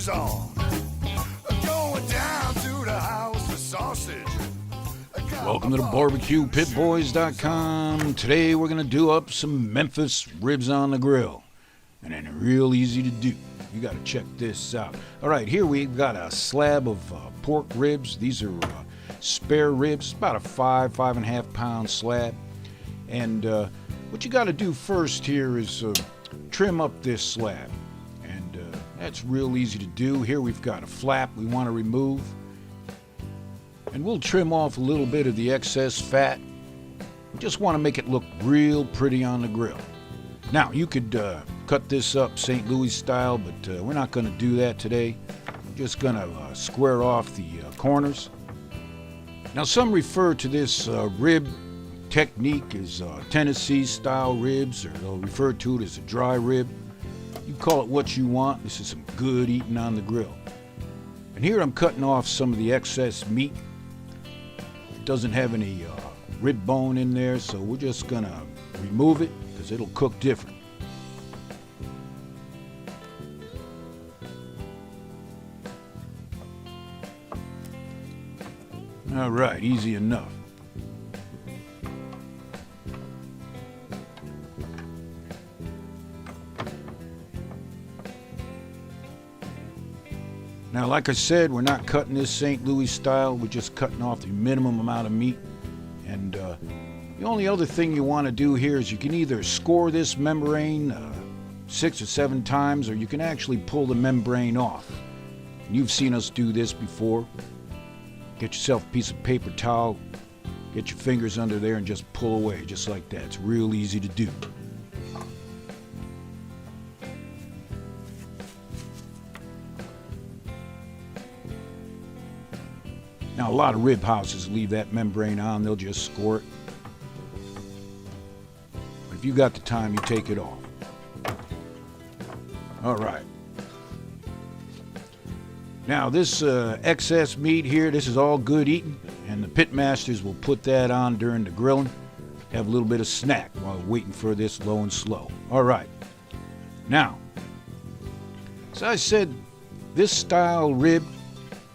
is on. Going down to the house for sausage. Welcome to the BarbecuePitBoys.com. Today we're going to do up some Memphis ribs on the grill. And they're real easy to do. You got to check this out. All right, here we've got a slab of pork ribs. These are spare ribs, about a 5.5 pound slab. And what you got to do first here is trim up this slab. And that's real easy to do. Here we've got a flap we want to remove. And we'll trim off a little bit of the excess fat. We just want to make it look real pretty on the grill. Now, you could cut this up St. Louis style, but we're not going to do that today. We're just going to square off the corners. Now, some refer to this rib technique as Tennessee style ribs, or they'll refer to it as a dry rib. You call it what you want. This is some good eating on the grill. And here I'm cutting off some of the excess meat. It doesn't have any rib bone in there, so we're just going to remove it because it'll cook different. All right, easy enough. Now, like I said, we're not cutting this St. Louis style. We're just cutting off the minimum amount of meat. And the only other thing you want to do here is you can either score this membrane 6 or 7 times, or you can actually pull the membrane off. And you've seen us do this before. Get yourself a piece of paper towel, get your fingers under there and just pull away, just like that. It's real easy to do. Now, a lot of rib houses leave that membrane on. They'll just score it. But if you got the time, you take it off. All right. Now, this excess meat here, this is all good eating, and the pit masters will put that on during the grilling. Have a little bit of snack while waiting for this low and slow. All right. Now, as I said, this style rib,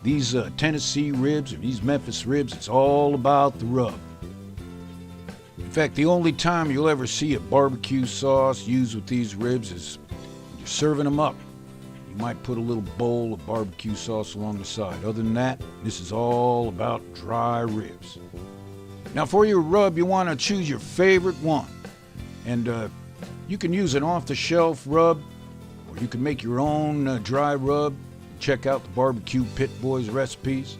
these Tennessee ribs or these Memphis ribs, it's all about the rub. In fact, the only time you'll ever see a barbecue sauce used with these ribs is when you're serving them up. You might put a little bowl of barbecue sauce along the side. Other than that, this is all about dry ribs. Now, for your rub, you want to choose your favorite one. And you can use an off-the-shelf rub, or you can make your own dry rub. Check out the Barbecue Pit Boys recipes.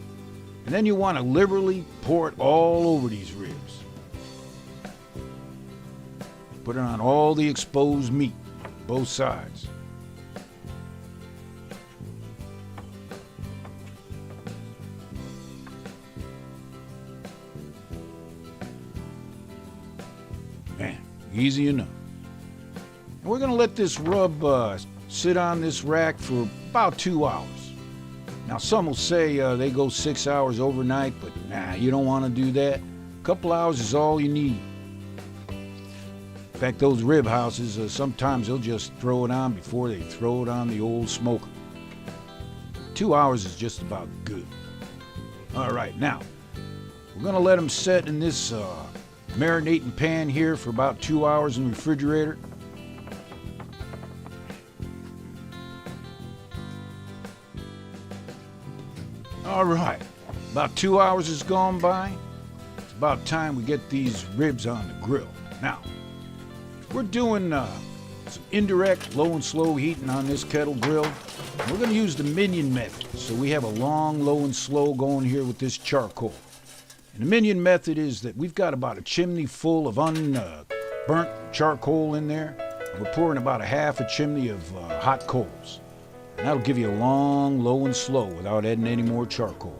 And then you want to liberally pour it all over these ribs. Put it on all the exposed meat, both sides. Man, easy enough. And we're going to let this rub sit on this rack for about 2 hours. Now, some will say they go 6 hours overnight, but nah, you don't want to do that. A couple hours is all you need. In fact, those rib houses, sometimes they'll just throw it on before they throw it on the old smoker. 2 hours is just about good. All right, now, we're going to let them set in this marinating pan here for about 2 hours in the refrigerator. All right, about 2 hours has gone by. It's about time we get these ribs on the grill. Now, we're doing some indirect low and slow heating on this kettle grill. We're going to use the minion method, so we have a long low and slow going here with this charcoal. And the minion method is that we've got about a chimney full of unburnt charcoal in there. And we're pouring about a half a chimney of hot coals. And that'll give you a long low and slow without adding any more charcoal.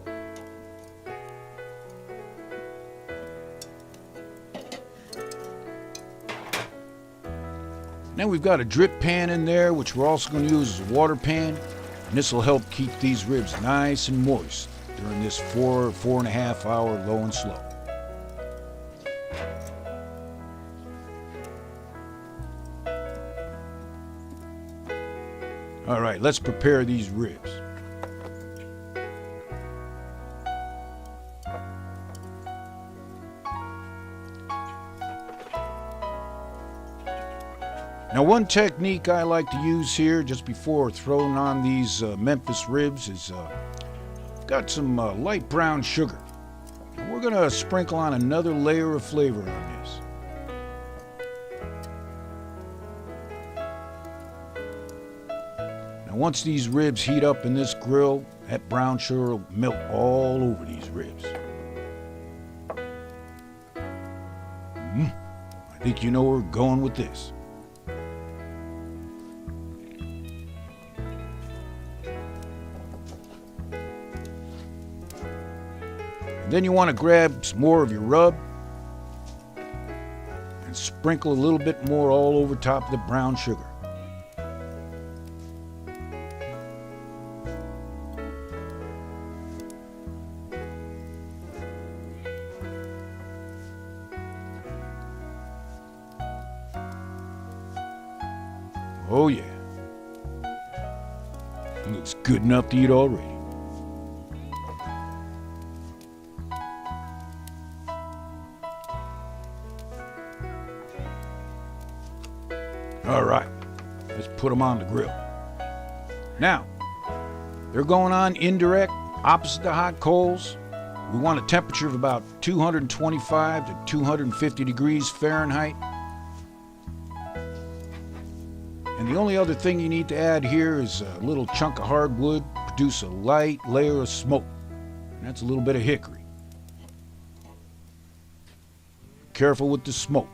Now we've got a drip pan in there, which we're also going to use as a water pan. And this will help keep these ribs nice and moist during this 4.5 hour low and slow. All right, let's prepare these ribs. Now, one technique I like to use here just before throwing on these Memphis ribs is got some light brown sugar. And we're going to sprinkle on another layer of flavor on this. Now, once these ribs heat up in this grill, that brown sugar will melt all over these ribs. I think you know where we're going with this. Then you want to grab some more of your rub and sprinkle a little bit more all over top of the brown sugar. Oh yeah, it looks good enough to eat already. All right, let's put them on the grill. Now, they're going on indirect, opposite the hot coals. We want a temperature of about 225 to 250 degrees Fahrenheit. And the only other thing you need to add here is a little chunk of hardwood, produce a light layer of smoke. And that's a little bit of hickory. Careful with the smoke.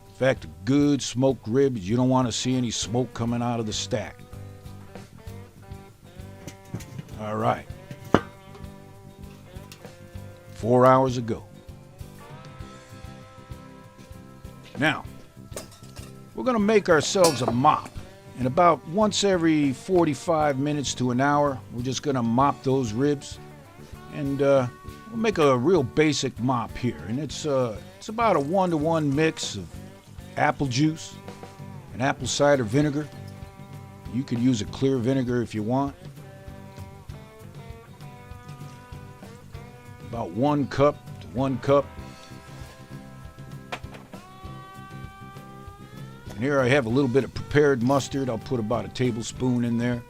In fact, a good smoked rib, you don't want to see any smoke coming out of the stack. All right. 4 hours ago. Now, we're going to make ourselves a mop. And about once every 45 minutes to an hour, we're just going to mop those ribs. And we'll make a real basic mop here. And it's about a 1-to-1 mix of apple juice and apple cider vinegar. You could use a clear vinegar if you want. About 1 cup to 1 cup. And here I have a little bit of prepared mustard. I'll put about a tablespoon in there.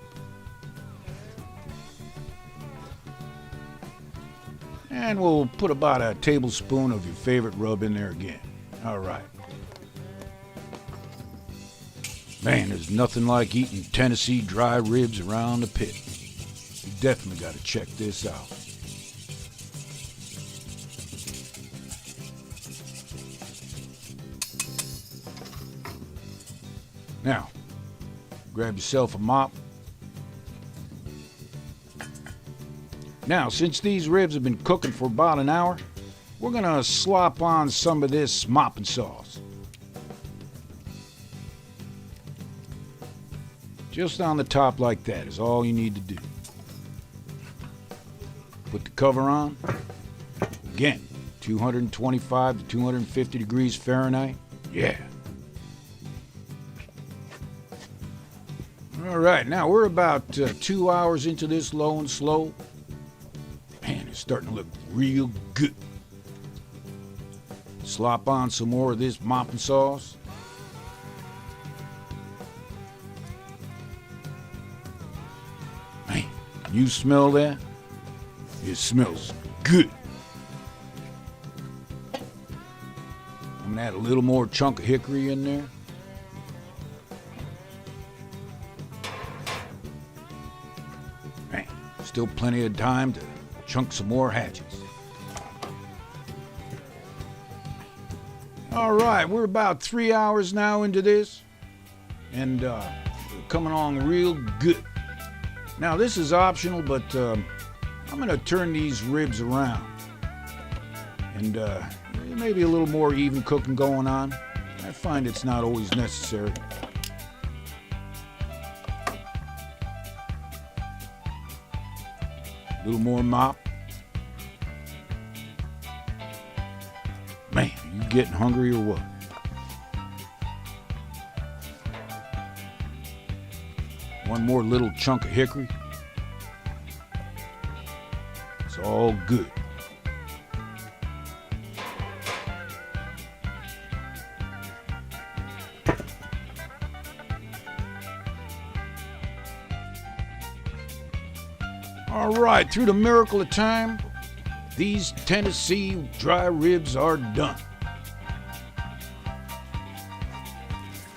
And we'll put about a tablespoon of your favorite rub in there again. All right. Man, there's nothing like eating Tennessee dry ribs around the pit. You definitely got to check this out. Now, grab yourself a mop. Now, since these ribs have been cooking for about an hour, we're going to slop on some of this mopping sauce. Just on the top like that is all you need to do. Put the cover on. Again, 225 to 250 degrees Fahrenheit. Yeah. All right, now we're about 2 hours into this low and slow. Man, it's starting to look real good. Slop on some more of this mopping sauce. Man, you smell that? It smells good. I'm gonna add a little more chunk of hickory in there. Man, still plenty of time to chunk some more hatches. All right, we're about 3 hours now into this, and we're coming along real good. Now, this is optional, but I'm going to turn these ribs around, and maybe a little more even cooking going on. I find it's not always necessary. A little more mop. Man, are you getting hungry or what? One more little chunk of hickory. It's all good. All right, through the miracle of time, these Tennessee dry ribs are done.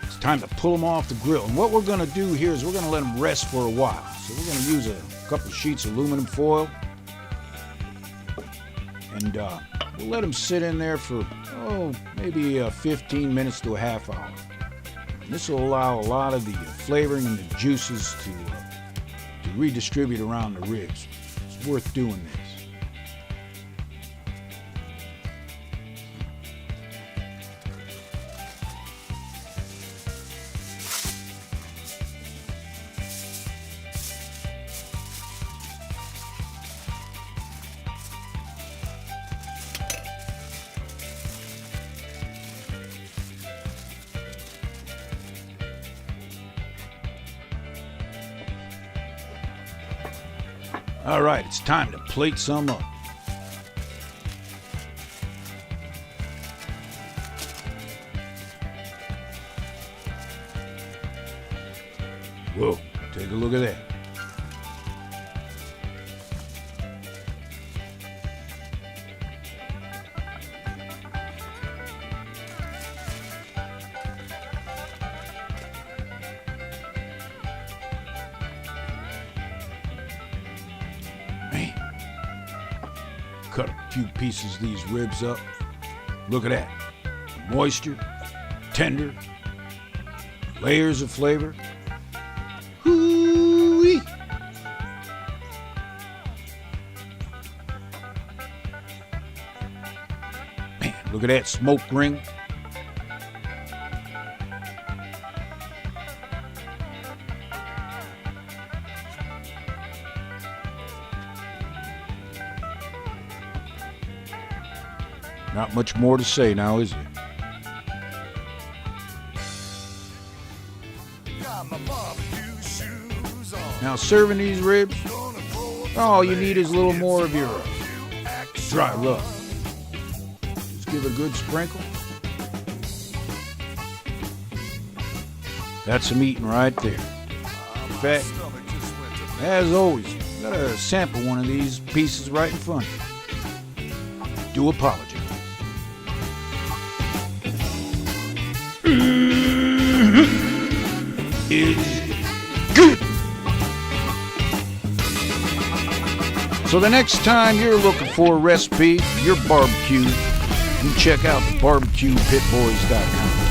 It's time to pull them off the grill. And what we're going to do here is we're going to let them rest for a while. So we're going to use a couple of sheets of aluminum foil. And we'll let them sit in there for, maybe 15 minutes to a half hour. And this will allow a lot of the flavoring and the juices to redistribute around the ribs. It's worth doing this. All right, it's time to plate some up. Whoa, take a look at that. Cut a few pieces of these ribs up. Look at that. Moisture, tender, layers of flavor. Hoo-wee. Man, look at that smoke ring. Not much more to say now, is there? Got my barbecue shoes on. Now, serving these ribs, all you need is a little more of your dry rub. Just give it a good sprinkle. That's some eating right there. In fact, as always, you gotta sample one of these pieces right in front of you. Do apologize. Is good. So the next time you're looking for a recipe for your barbecue, you check out barbecuepitboys.com.